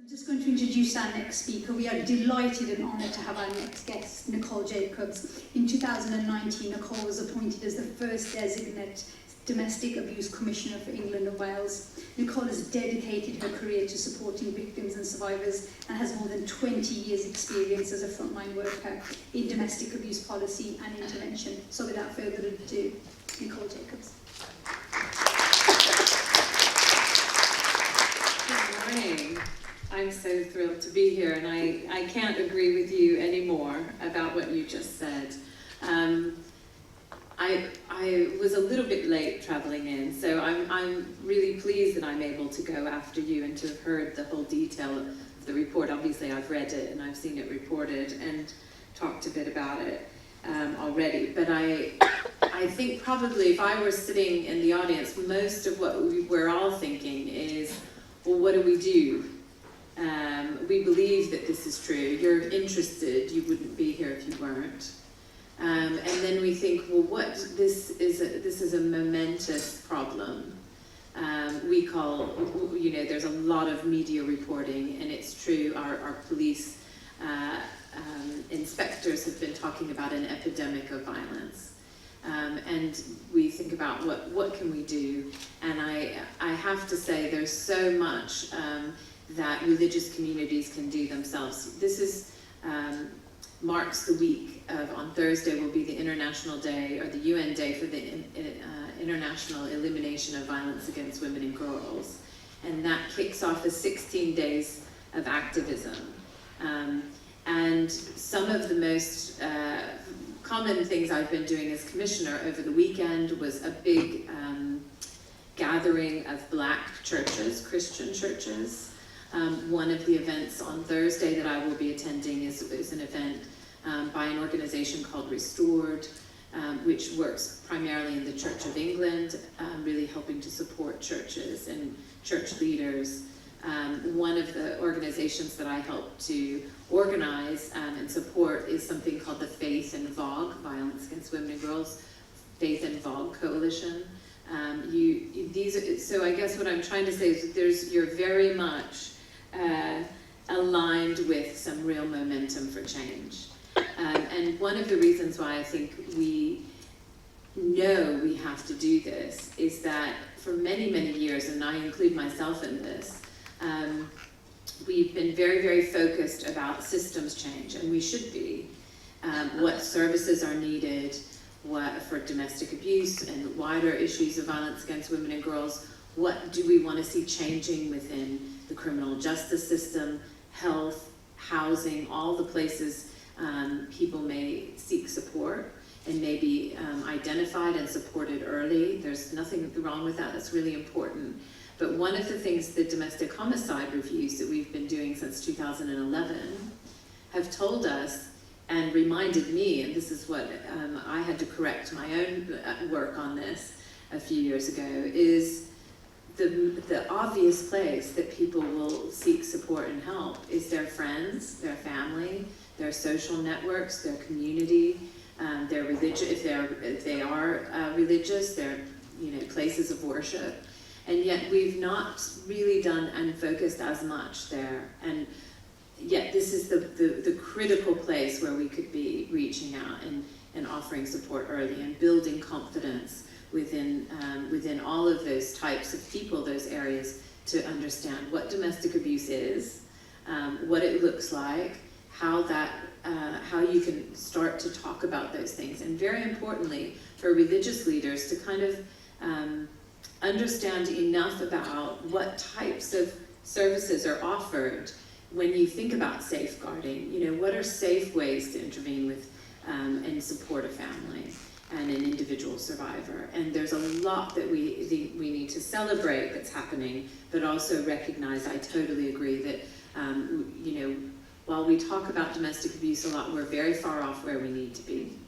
I'm just going to introduce our next speaker. We are delighted and honoured to have our next guest, Nicole Jacobs. In 2019, Nicole was appointed as the first designate Domestic Abuse Commissioner for England and Wales. Nicole has dedicated her career to supporting victims and survivors and has more than 20 years' experience as a frontline worker in domestic abuse policy and intervention. So without further ado, Nicole Jacobs. Good morning. I'm so thrilled to be here, and I can't agree with you anymore about what you just said. I was a little bit late traveling in, so I'm really pleased that I'm able to go after you and to have heard the whole detail of the report. Obviously, I've read it and I've seen it reported and talked a bit about it already. But I think probably if I were sitting in the audience, most of what we're all thinking is, well, what do we do? We believe that this is true. You're interested. You wouldn't be here if you weren't. And then we think, well, this is a momentous problem. We call, there's a lot of media reporting, and it's true. Our police inspectors have been talking about an epidemic of violence. And we think about what can we do? And I have to say, there's so much that religious communities can do themselves. This is marks the week of, on Thursday will be the International Day, or the UN Day for the International Elimination of Violence Against Women and Girls. And that kicks off the 16 days of activism. And some of the most common things I've been doing as commissioner over the weekend was a big gathering of Black churches, Christian churches. One of the events on Thursday that I will be attending is an event by an organization called Restored, which works primarily in the Church of England, really helping to support churches and church leaders. One of the organizations that I help to organize and support is something called the Faith and VOG, Violence Against Women and Girls, Faith and VOG Coalition. So I guess what I'm trying to say is you're very much aligned with some real momentum for change. And one of the reasons why I think we know we have to do this is that for many, many years, and I include myself in this, we've been very, very focused about systems change, and we should be. What services are needed, what for domestic abuse and wider issues of violence against women and girls, what do we want to see changing within the criminal justice system, health, housing, all the places people may seek support and may be identified and supported early. There's nothing wrong with that. That's really important. But one of the things the domestic homicide reviews that we've been doing since 2011 have told us and reminded me, and this is what I had to correct my own work on this a few years ago, is the obvious place that people will seek support and help is their friends, their family, their social networks, their community, their religion, if they are religious, their places of worship. And yet we've not really done and focused as much there. And yet this is the critical place where we could be reaching out and offering support early and building confidence within all of those types of people, those areas, to understand what domestic abuse is, what it looks like, how you can start to talk about those things, and very importantly, for religious leaders to kind of understand enough about what types of services are offered when you think about safeguarding. What are safe ways to intervene with and support a family and an individual survivor? And there's a lot that we need to celebrate that's happening, but also recognize, I totally agree that, while we talk about domestic abuse a lot, we're very far off where we need to be.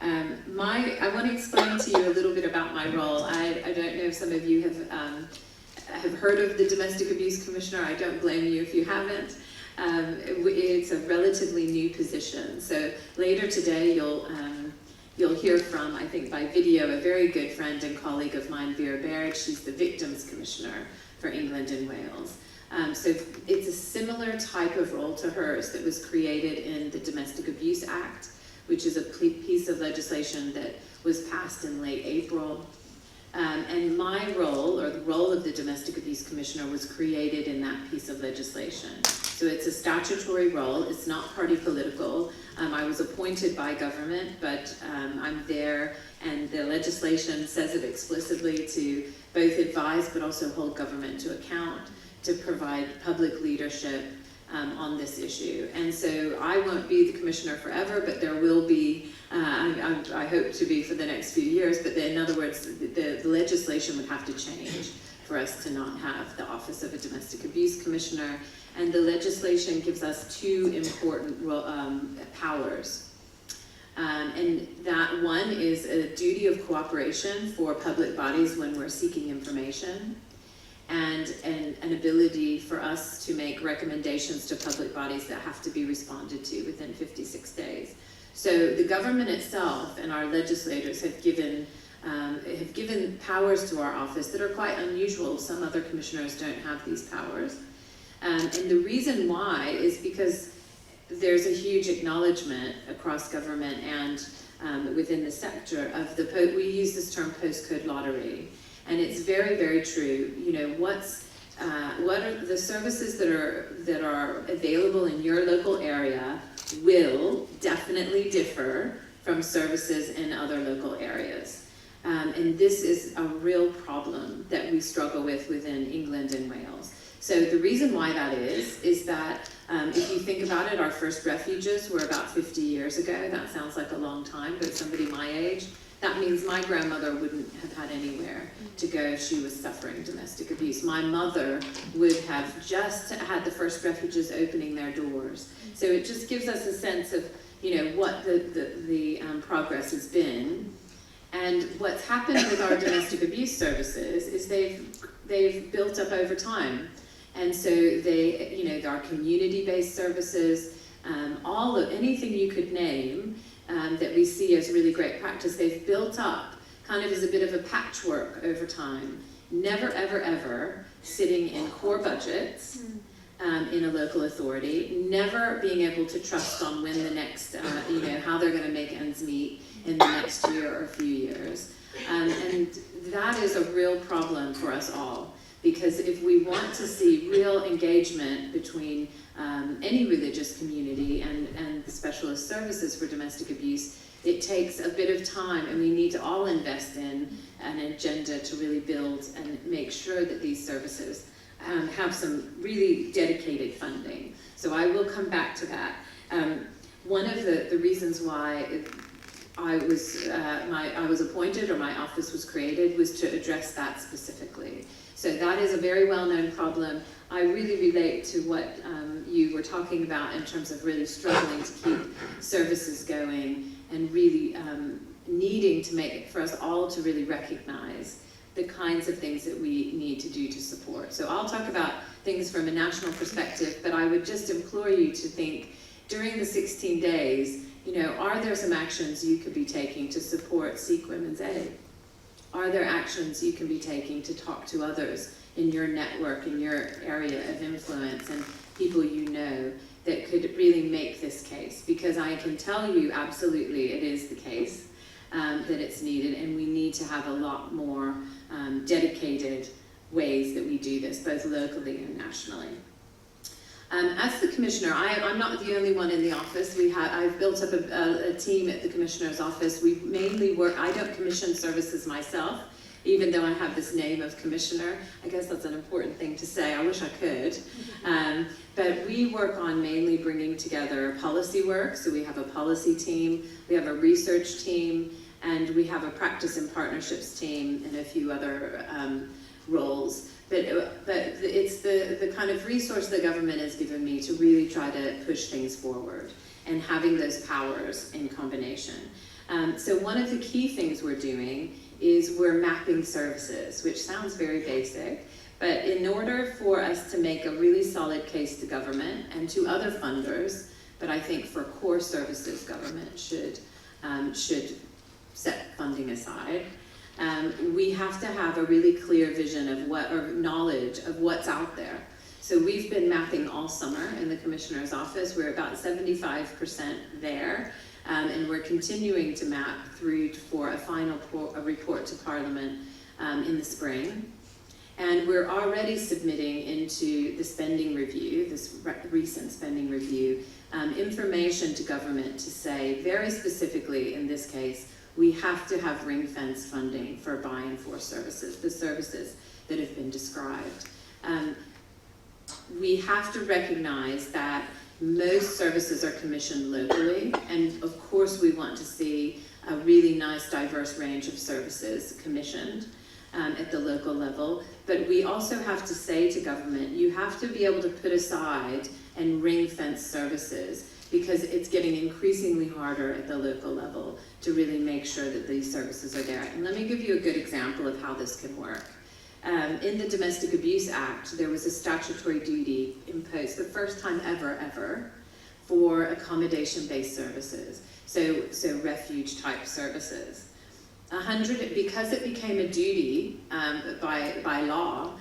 I want to explain to you a little bit about my role. I don't know if some of you have heard of the Domestic Abuse Commissioner. I don't blame you if you haven't. It's a relatively new position. So later today, you'll hear from, I think by video, a very good friend and colleague of mine, Vera Baird. She's the Victims Commissioner for England and Wales. So it's a similar type of role to hers that was created in the Domestic Abuse Act, which is a piece of legislation that was passed in late April. And my role, or the role of the Domestic Abuse Commissioner, was created in that piece of legislation. So it's a statutory role, it's not party political. I was appointed by government, but I'm there, and the legislation says it explicitly to both advise but also hold government to account, to provide public leadership on this issue. And so I won't be the commissioner forever, but there will be, I hope to be for the next few years, but in other words, the legislation would have to change for us to not have the office of a domestic abuse commissioner. And the legislation gives us two important powers. And that one is a duty of cooperation for public bodies when we're seeking information, and an ability for us to make recommendations to public bodies that have to be responded to within 56 days. So the government itself and our legislators have given powers to our office that are quite unusual. Some other commissioners don't have these powers. And the reason why is because there's a huge acknowledgement across government and within the sector of we use this term postcode lottery. And it's very, very true. You know, what are the services that are available in your local area will definitely differ from services in other local areas. And this is a real problem that we struggle with within England and Wales. So the reason why that is that if you think about it, our first refuges were about 50 years ago. That sounds like a long time, but somebody my age, that means my grandmother wouldn't have had anywhere to go if she was suffering domestic abuse. My mother would have just had the first refuges opening their doors. So it just gives us a sense of, you know, what the progress has been. And what's happened with our domestic abuse services is they've built up over time. And so they, you know, our community-based services, anything you could name, that we see as really great practice, they've built up kind of as a bit of a patchwork over time. Never, ever, ever sitting in core budgets in a local authority, never being able to trust on when the next, how they're going to make ends meet in the next year or a few years. And that is a real problem for us all, because if we want to see real engagement between any religious community and the specialist services for domestic abuse, it takes a bit of time, and we need to all invest in an agenda to really build and make sure that these services have some really dedicated funding. So I will come back to that. One of the reasons why I was appointed, or my office was created, was to address that specifically. So that is a very well-known problem. I really relate to what you were talking about in terms of really struggling to keep services going, and really needing to make it for us all to really recognize the kinds of things that we need to do to support. So I'll talk about things from a national perspective, but I would just implore you to think, during the 16 days, you know, are there some actions you could be taking to support Sikh Women's Aid? Are there actions you can be taking to talk to others in your network, in your area of influence, and people you know, that could really make this case? Because I can tell you absolutely it is the case, that it's needed, and we need to have a lot more dedicated ways that we do this, both locally and nationally. As the commissioner, I'm not the only one in the office. I've built up a team at the commissioner's office. We mainly work, I don't commission services myself, even though I have this name of commissioner. I guess that's an important thing to say. I wish I could. But we work on mainly bringing together policy work. So we have a policy team, we have a research team, and we have a practice and partnerships team, and a few other roles. But it's the kind of resource the government has given me to really try to push things forward, and having those powers in combination. So one of the key things we're doing is we're mapping services, which sounds very basic, but in order for us to make a really solid case to government and to other funders, but I think for core services, government should set funding aside. We have to have a really clear vision of or knowledge of what's out there. So we've been mapping all summer in the Commissioner's office. We're about 75% there, and we're continuing to map through for a final report to Parliament in the spring. And we're already submitting into the spending review, this recent spending review, information to government to say, very specifically in this case, we have to have ring-fence funding for buy and force services, the services that have been described. We have to recognize that most services are commissioned locally, and of course we want to see a really nice diverse range of services commissioned at the local level, but we also have to say to government, you have to be able to put aside and ring-fence services, because it's getting increasingly harder at the local level to really make sure that these services are there. And let me give you a good example of how this can work. In the Domestic Abuse Act, there was a statutory duty imposed, the first time ever, for accommodation-based services, so refuge-type services. Because it became a duty by law,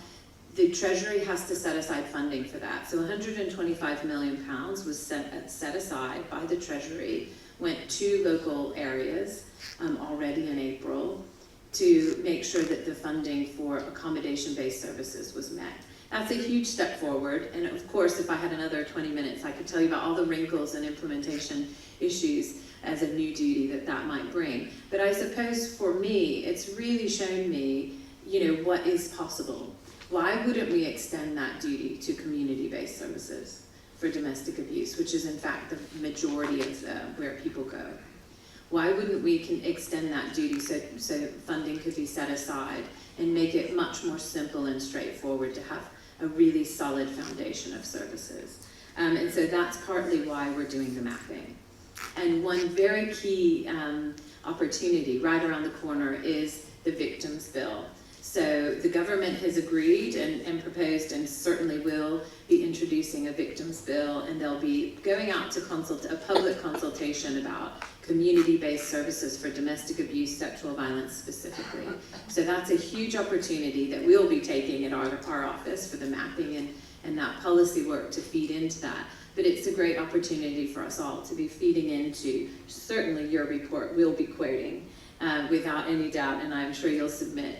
the Treasury has to set aside funding for that. So £125 million was set aside by the Treasury, went to local areas already in April to make sure that the funding for accommodation-based services was met. That's a huge step forward, and of course, if I had another 20 minutes, I could tell you about all the wrinkles and implementation issues as a new duty that might bring. But I suppose for me, it's really shown me, what is possible. Why wouldn't we extend that duty to community-based services for domestic abuse, which is in fact the majority of where people go? Why wouldn't we extend that duty so funding could be set aside and make it much more simple and straightforward to have a really solid foundation of services? And so that's partly why we're doing the mapping. And one very key opportunity right around the corner is the Victims' Bill. So the government has agreed and proposed and certainly will be introducing a Victims' Bill, and they'll be going out to a public consultation about community-based services for domestic abuse, sexual violence specifically. So that's a huge opportunity that we'll be taking at our office for the mapping and that policy work to feed into that. But it's a great opportunity for us all to be feeding into, certainly your report we'll be quoting without any doubt, and I'm sure you'll submit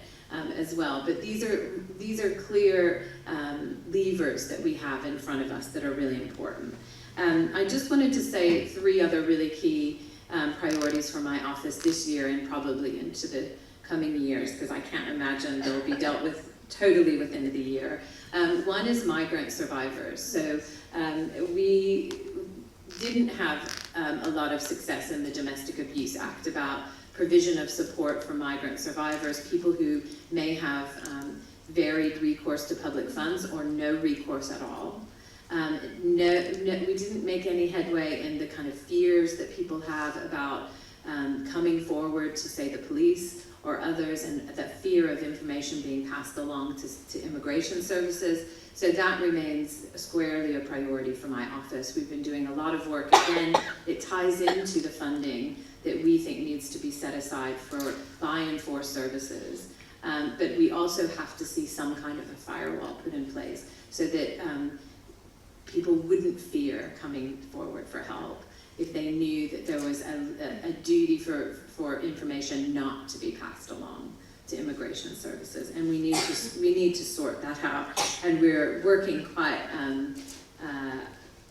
as well. But these are clear levers that we have in front of us that are really important. I just wanted to say 3 other really key priorities for my office this year and probably into the coming years, because I can't imagine they'll be dealt with totally within the year. One is migrant survivors. So we didn't have a lot of success in the Domestic Abuse Act about provision of support for migrant survivors, people who may have varied recourse to public funds or no recourse at all. We didn't make any headway in the kind of fears that people have about coming forward to, say, the police or others, and that fear of information being passed along to immigration services. So that remains squarely a priority for my office. We've been doing a lot of work. Again, it ties into the funding that we think needs to be set aside for buy and force services. But we also have to see some kind of a firewall put in place so that people wouldn't fear coming forward for help if they knew that there was a duty for information not to be passed along to immigration services. And we need to sort that out. And we're working quite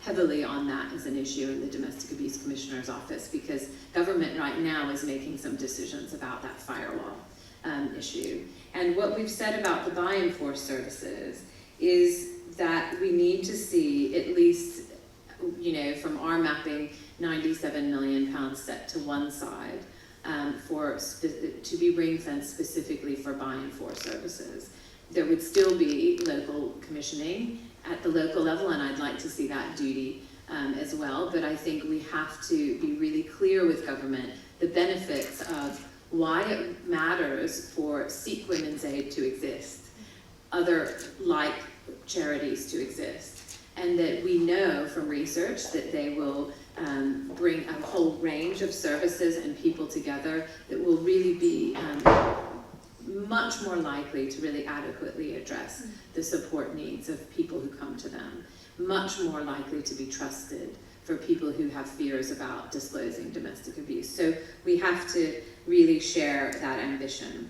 heavily on that as an issue in the Domestic Abuse Commissioner's office, because government right now is making some decisions about that firewall issue. And what we've said about the buy and force services is that we need to see at least, from our mapping, £97 million set to one side to be ring-fenced specifically for buy and force services. There would still be local commissioning at the local level, and I'd like to see that duty as well, but I think we have to be really clear with government the benefits of why it matters for Sikh Women's Aid to exist, other like charities to exist, and that we know from research that they will bring a whole range of services and people together that will really be much more likely to really adequately address the support needs of people who come to them, much more likely to be trusted for people who have fears about disclosing domestic abuse. So we have to really share that ambition.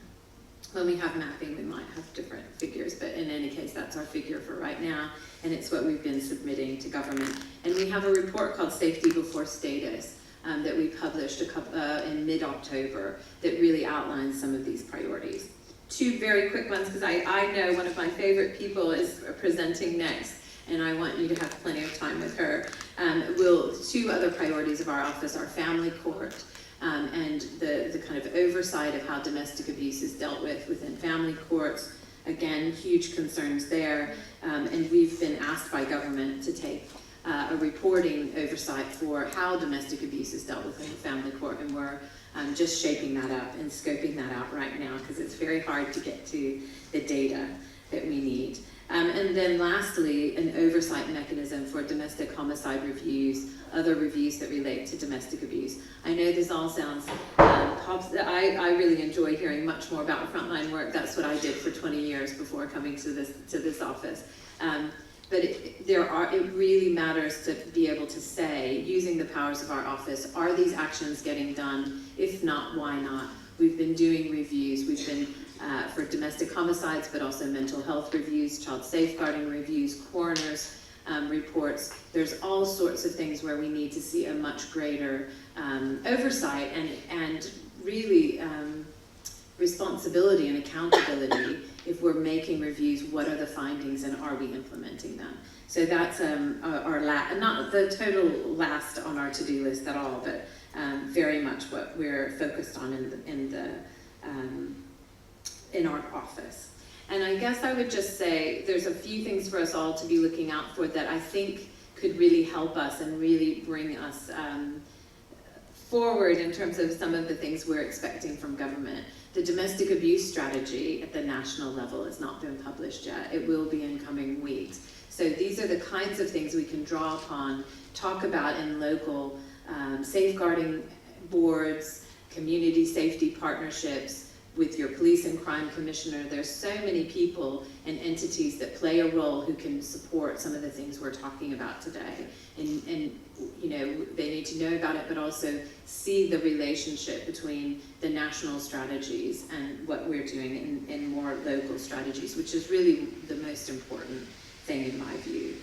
When we have mapping, we might have different figures, but in any case, that's our figure for right now, and it's what we've been submitting to government. And we have a report called Safety Before Status that we published in mid-October that really outlines some of these priorities. Two very quick ones, because I know one of my favorite people is presenting next, and I want you to have plenty of time with her. Two other priorities of our office are family court, and the kind of oversight of how domestic abuse is dealt with within family courts. Again, huge concerns there, and we've been asked by government to take a reporting oversight for how domestic abuse is dealt with in the family court, and we're just shaping that up and scoping that out right now, because it's very hard to get to the data that we need. And then lastly, an oversight mechanism for domestic homicide reviews, other reviews that relate to domestic abuse. I know this all sounds, I really enjoy hearing much more about frontline work. That's what I did for 20 years before coming to this office. But it really matters to be able to say, using the powers of our office, are these actions getting done? If not, why not? We've been doing reviews. We've been for domestic homicides, but also mental health reviews, child safeguarding reviews, coroners reports. There's all sorts of things where we need to see a much greater oversight and really responsibility and accountability. If we're making reviews, what are the findings and are we implementing them? So that's our not the total last on our to-do list at all, but very much what we're focused on in our office. And I guess I would just say there's a few things for us all to be looking out for that I think could really help us and really bring us forward in terms of some of the things we're expecting from government. The domestic abuse strategy at the national level has not been published yet. It will be in coming weeks. So these are the kinds of things we can draw upon, talk about in local safeguarding boards, community safety partnerships, with your police and crime commissioner. There's so many people and entities that play a role who can support some of the things we're talking about today. And you know, they need to know about it, but also see the relationship between the national strategies and what we're doing in more local strategies, which is really the most important thing in my view.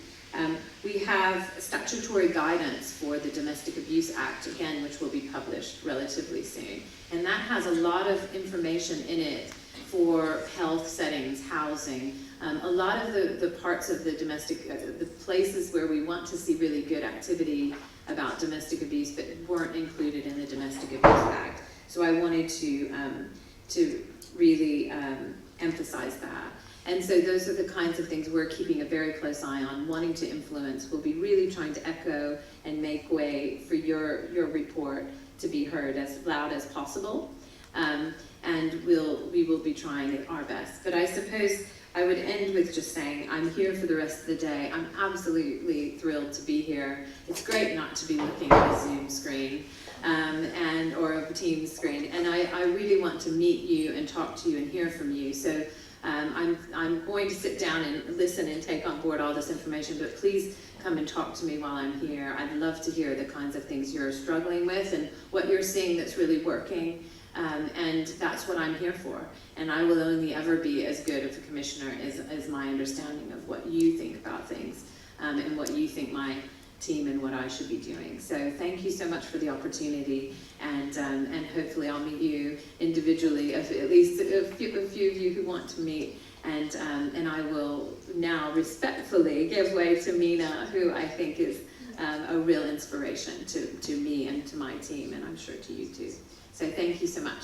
We have statutory guidance for the Domestic Abuse Act, again, which will be published relatively soon. And that has a lot of information in it for health settings, housing, a lot of the parts of the domestic, the places where we want to see really good activity about domestic abuse but weren't included in the Domestic Abuse Act. So I wanted to really emphasize that. And so those are the kinds of things we're keeping a very close eye on, wanting to influence. We'll be really trying to echo and make way for your report to be heard as loud as possible. And we will be trying our best. But I suppose I would end with just saying I'm here for the rest of the day. I'm absolutely thrilled to be here. It's great not to be looking at a Zoom screen or a Teams screen. And I really want to meet you and talk to you and hear from you. So I'm going to sit down and listen and take on board all this information, but please come and talk to me while I'm here. I'd love to hear the kinds of things you're struggling with and what you're seeing that's really working, and that's what I'm here for. And I will only ever be as good of a commissioner as my understanding of what you think about things and what you think my team and what I should be doing. So thank you so much for the opportunity, and hopefully I'll meet you individually, at least a few of you who want to meet, and I will now respectfully give way to Mina, who I think is a real inspiration to me and to my team, and I'm sure to you too. So thank you so much.